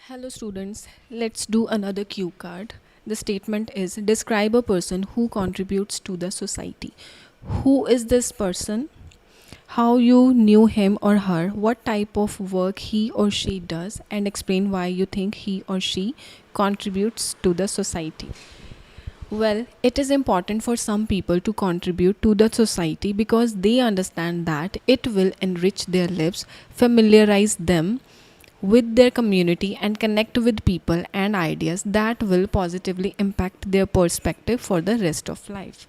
Hello students, let's do another cue card. The statement is describe a person who contributes to the society. Who is this person? How you knew him or her, what type of work he or she does, and explain why you think he or she contributes to the society. Well, it is important for some people to contribute to the society because they understand that it will enrich their lives, familiarize them with their community, and connect with people and ideas that will positively impact their perspective for the rest of life.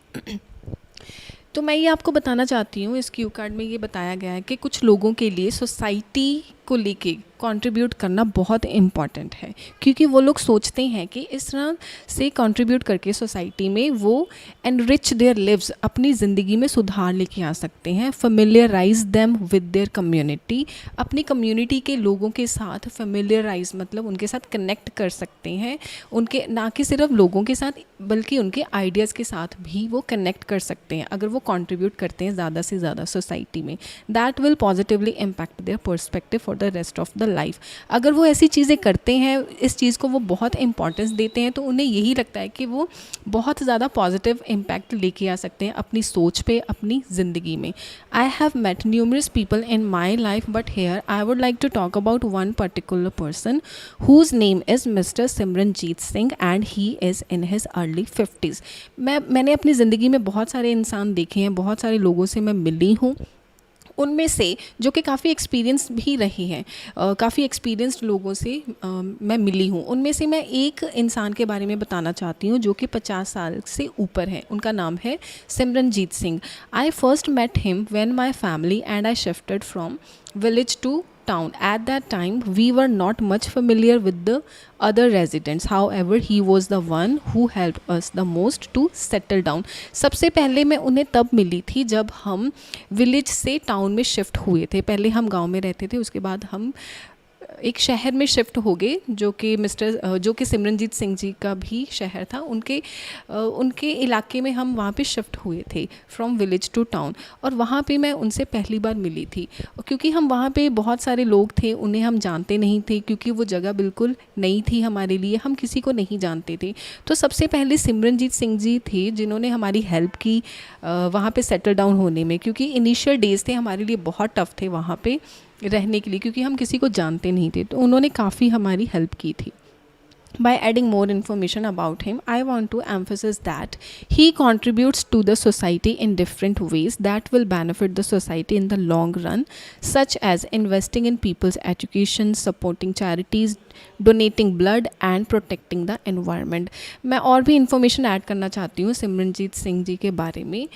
तो मैं ये आपको बताना चाहती हूँ, इस Q card में ये बताया गया है कि कुछ लोगों के लिए सोसाइटी को लेके कंट्रीब्यूट करना बहुत इम्पॉर्टेंट है, क्योंकि वो लोग सोचते हैं कि इस तरह से कंट्रीब्यूट करके सोसाइटी में वो एनरिच देयर लिव्स, अपनी ज़िंदगी में सुधार लेके आ सकते हैं, familiarise them with their community, अपनी कम्युनिटी के लोगों के साथ फेमिलियराइज मतलब उनके साथ कनेक्ट कर सकते हैं, उनके ना कि सिर्फ लोगों के साथ बल्कि उनके आइडियाज़ के साथ भी वो कनेक्ट कर सकते हैं अगर वो कंट्रीब्यूट करते हैं ज़्यादा से ज़्यादा सोसाइटी में. That will positively impact their perspective for the rest of the life. अगर वो ऐसी चीज़ें करते हैं, इस चीज़ को वो बहुत इंपॉर्टेंस देते हैं, तो उन्हें यही लगता है कि वो बहुत ज़्यादा पॉजिटिव इम्पैक्ट लेके आ सकते हैं अपनी सोच पे, अपनी ज़िंदगी में. I have met numerous people in my life, but here I would like to talk about one particular person whose name is mister Simranjeet Singh and he is in his early 50s. मैंने अपनी ज़िंदगी में बहुत सारे इंसान देखे हैं, बहुत सारे लोगों से मैं मिली हूँ, उनमें से जो कि काफ़ी एक्सपीरियंस भी रहे हैं, काफ़ी एक्सपीरियंस्ड लोगों से मैं मिली हूँ. उनमें से मैं एक इंसान के बारे में बताना चाहती हूँ जो कि 50 साल से ऊपर है. उनका नाम है Simranjeet Singh. I first met him when my family and I shifted from village to town. At that time we were not much familiar with the other residents. However, he was the one who helped us the most to settle down. सबसे पहले मैं उन्हें तब मिली थी जब हम village से town में शिफ्ट हुए थे. पहले हम गांव में रहते थे, उसके बाद हम एक शहर में शिफ्ट हो गए जो कि सिमरनजीत सिंह जी का भी शहर था. उनके इलाके में हम वहाँ पे शिफ्ट हुए थे फ्रॉम विलेज टू टाउन, और वहाँ पे मैं उनसे पहली बार मिली थी. क्योंकि हम वहाँ पे बहुत सारे लोग थे, उन्हें हम जानते नहीं थे, क्योंकि वो जगह बिल्कुल नई थी हमारे लिए, हम किसी को नहीं जानते थे. तो सबसे पहले सिमरनजीत सिंह जी थे जिन्होंने हमारी हेल्प की वहाँ पे सेटल डाउन होने में, क्योंकि इनिशियल डेज़ थे हमारे लिए बहुत टफ़ थे वहाँ पे रहने के लिए, क्योंकि हम किसी को जानते नहीं थे. तो उन्होंने काफ़ी हमारी हेल्प की थी. By adding more information about him, I want to emphasize that he contributes to the society in different ways that will benefit the society in the long run, such as investing in people's education, supporting charities, donating blood and protecting the environment. मैं और भी information add करना चाहती हूँ सिमरनजीत सिंह जी के बारे में.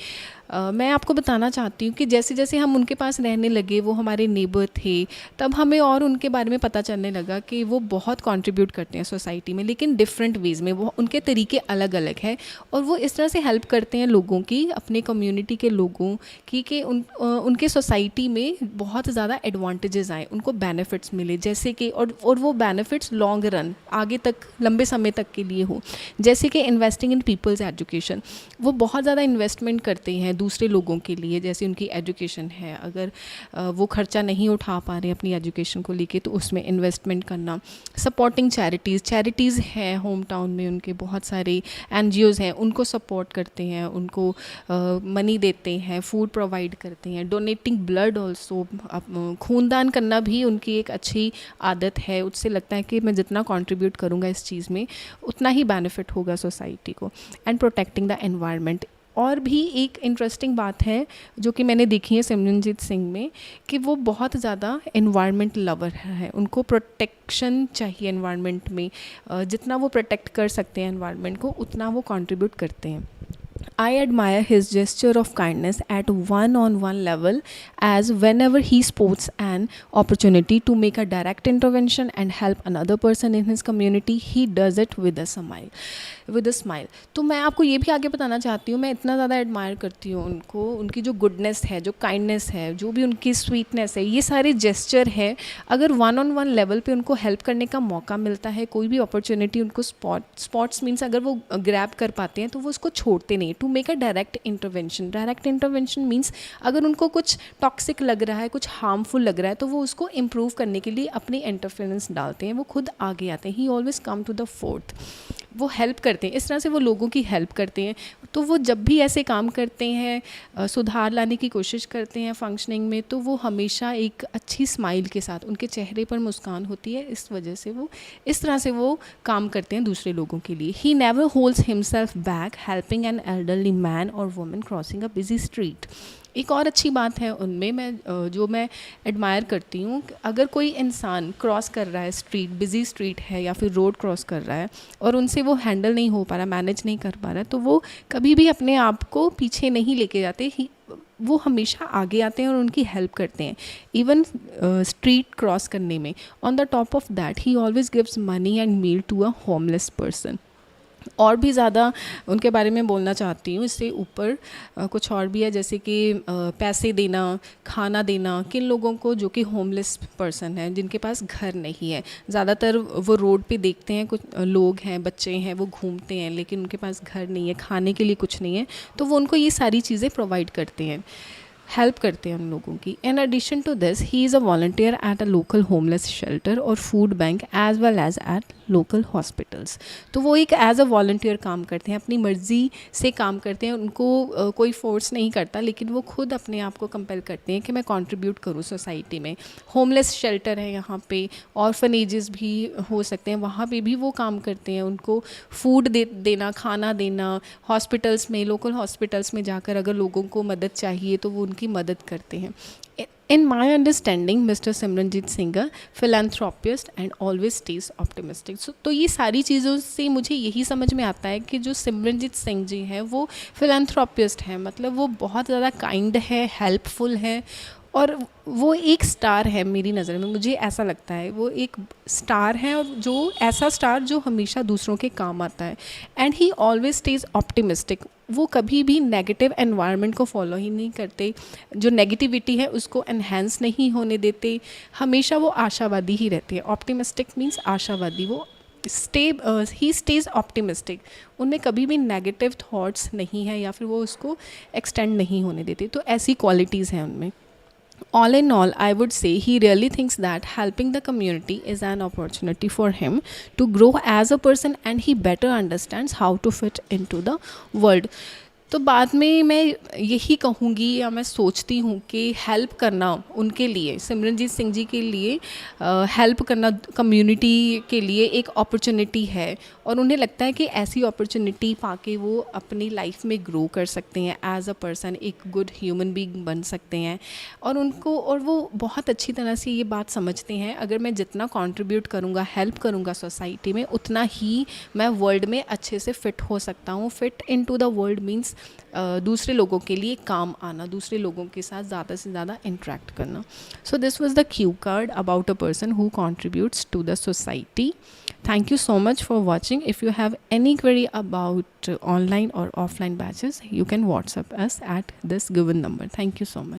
मैं आपको बताना चाहती हूँ कि जैसे जैसे हम उनके पास रहने लगे, वो हमारे नेबर थे, तब हमें और उनके बारे में पता चलने लगा कि वो बहुत कंट्रीब्यूट करते हैं सोसाइटी में, लेकिन डिफरेंट वेज़ में. वो उनके तरीके अलग अलग हैं और वो इस तरह से हेल्प करते हैं लोगों की, अपने कम्युनिटी के लोगों की, कि उनके सोसाइटी में बहुत ज़्यादा एडवांटेजेस आए, उनको बेनिफिट्स मिले, जैसे कि और वो बेनिफिट्स लॉन्ग रन, आगे तक लंबे समय तक के लिए हो. जैसे कि इन्वेस्टिंग इन पीपल्स एजुकेशन, वो बहुत ज़्यादा इन्वेस्टमेंट करते हैं दूसरे लोगों के लिए. जैसे उनकी एजुकेशन है, अगर वो खर्चा नहीं उठा पा रहे अपनी एजुकेशन को लेके, तो उसमें इन्वेस्टमेंट करना. सपोर्टिंग चैरिटीज़ हैं होम टाउन में उनके, बहुत सारे NGOs हैं, उनको सपोर्ट करते हैं, उनको मनी देते हैं, फूड प्रोवाइड करते हैं. डोनेटिंग ब्लड ऑल्सो, खूनदान करना भी उनकी एक अच्छी आदत है. उससे लगता है कि मैं जितना कंट्रीब्यूट करूँगा इस चीज़ में उतना ही बेनिफिट होगा सोसाइटी को. And protecting the environment. और भी एक इंटरेस्टिंग बात है जो कि मैंने देखी है सिमरनजीत सिंह में, कि वो बहुत ज़्यादा एनवायरनमेंट लवर है. उनको प्रोटेक्शन चाहिए एनवायरनमेंट में. जितना वो प्रोटेक्ट कर सकते हैं एनवायरनमेंट को, उतना वो कंट्रीब्यूट करते हैं. I admire his gesture of kindness at one-on-one level, as whenever he spots an opportunity to make a direct intervention and help another person in his community, he does it with a smile. तो मैं आपको ये भी आगे बताना चाहती हूँ, मैं इतना ज़्यादा एडमायर करती हूँ उनको, उनकी जो गुडनेस है, जो काइंडनेस है, जो भी उनकी स्वीटनेस है, ये सारे जेस्चर है. अगर वन-ऑन-वन लेवल पे उनको हेल्प करने का मौका मिलता है, कोई भी अपॉर्चुनिटी उनको स्पॉट्स मीन्स अगर वो ग्रैब कर पाते हैं तो वो उसको छोड़ते नहीं. हैं to make a direct intervention. Direct intervention means अगर उनको कुछ टॉक्सिक लग रहा है, कुछ हार्मफुल लग रहा है, तो वो उसको इम्प्रूव करने के लिए अपनी इंटरफेरेंस डालते हैं, वो खुद आगे आते हैं. He always come to the forth. वो हेल्प करते हैं, इस तरह से वो लोगों की हेल्प करते हैं. तो वो जब भी ऐसे काम करते हैं, सुधार लाने की कोशिश करते हैं फंक्शनिंग में, तो वो हमेशा एक अच्छी स्माइल के साथ, उनके चेहरे पर मुस्कान होती है. इस वजह से वो इस तरह से वो काम करते हैं दूसरे लोगों के लिए. He never holds himself back helping an elderly man और woman crossing a busy street. एक और अच्छी बात है उनमें, जो मैं एडमायर करती हूँ, अगर कोई इंसान क्रॉस कर रहा है स्ट्रीट, बिज़ी स्ट्रीट है या फिर रोड क्रॉस कर रहा है और उनसे वो हैंडल नहीं हो पा रहा, मैनेज नहीं कर पा रहा, तो वो कभी भी अपने आप को पीछे नहीं लेके जाते. वो हमेशा आगे आते हैं और उनकी हेल्प करते हैं, इवन स्ट्रीट क्रॉस करने में. On the top of that he always gives money and meal to a homeless person. और भी ज़्यादा उनके बारे में बोलना चाहती हूँ. इससे ऊपर कुछ और भी है, जैसे कि पैसे देना, खाना देना किन लोगों को जो कि होमलेस पर्सन है, जिनके पास घर नहीं है. ज़्यादातर वो रोड पे देखते हैं, कुछ लोग हैं, बच्चे हैं, वो घूमते हैं लेकिन उनके पास घर नहीं है, खाने के लिए कुछ नहीं है, तो वो उनको ये सारी चीज़ें प्रोवाइड करते हैं, हेल्प करते हैं उन लोगों की. In addition to this he is a volunteer at a local homeless shelter और food bank as well as at local hospitals. तो वो एक एज अ वॉलंटियर काम करते हैं, अपनी मर्ज़ी से काम करते हैं. उनको कोई फोर्स नहीं करता, लेकिन वो खुद अपने आप को कंपेल करते हैं कि मैं कंट्रीब्यूट करूँ सोसाइटी में. होमलेस शेल्टर है यहाँ पे, ऑर्फनेजेस भी हो सकते हैं, वहाँ पे भी वो काम करते हैं. उनको फूड देना, खाना देना, हॉस्पिटल्स में, लोकल हॉस्पिटल्स में जाकर अगर लोगों को मदद चाहिए तो वो उनकी मदद करते हैं. In my understanding, Mr. Simranjit Singh, a philanthropist and always stays optimistic. तो ये सारी चीज़ों से मुझे यही समझ में आता है कि जो सिमरनजीत सिंह जी हैं वो फिलैंथ्रोपिस्ट हैं, मतलब वो बहुत ज़्यादा काइंड है, हेल्पफुल है और वो एक स्टार है मेरी नज़र में. मुझे ऐसा लगता है वो एक स्टार है, और जो ऐसा स्टार जो हमेशा दूसरों के काम आता है. And he always stage optimistic. वो कभी भी नेगेटिव एनवायरनमेंट को फॉलो ही नहीं करते, जो नेगेटिविटी है उसको एनहेंस नहीं होने देते, हमेशा वो आशावादी ही रहते हैं. ऑप्टिमिस्टिक मीन्स आशावादी. वो ही स्टेज ऑप्टिमिस्टिक. उनमें कभी भी नेगेटिव थॉट्स नहीं है या फिर वो उसको एक्सटेंड नहीं होने देते. तो ऐसी क्वालिटीज़ हैं उनमें. All in all, I would say he really thinks that helping the community is an opportunity for him to grow as a person, and he better understands how to fit into the world. तो बाद में मैं यही कहूँगी या मैं सोचती हूँ कि हेल्प करना उनके लिए, सिमरनजीत सिंह जी के लिए हेल्प करना कम्युनिटी के लिए एक अपॉर्चुनिटी है, और उन्हें लगता है कि ऐसी अपॉर्चुनिटी पाके वो अपनी लाइफ में ग्रो कर सकते हैं एज अ पर्सन, एक गुड ह्यूमन बीइंग बन सकते हैं. और वो बहुत अच्छी तरह से ये बात समझते हैं, अगर मैं जितना कंट्रीब्यूट करूँगा, हेल्प करूँगा सोसाइटी में, उतना ही मैं वर्ल्ड में अच्छे से फिट हो सकता हूँ. Fit into the world means दूसरे लोगों के लिए काम आना, दूसरे लोगों के साथ ज़्यादा से ज़्यादा इंटरेक्ट करना. So this was the cue card about a person who contributes to the society. Thank you so much for watching. If you have any query about online or offline batches, you can WhatsApp us at this given number. Thank you so much.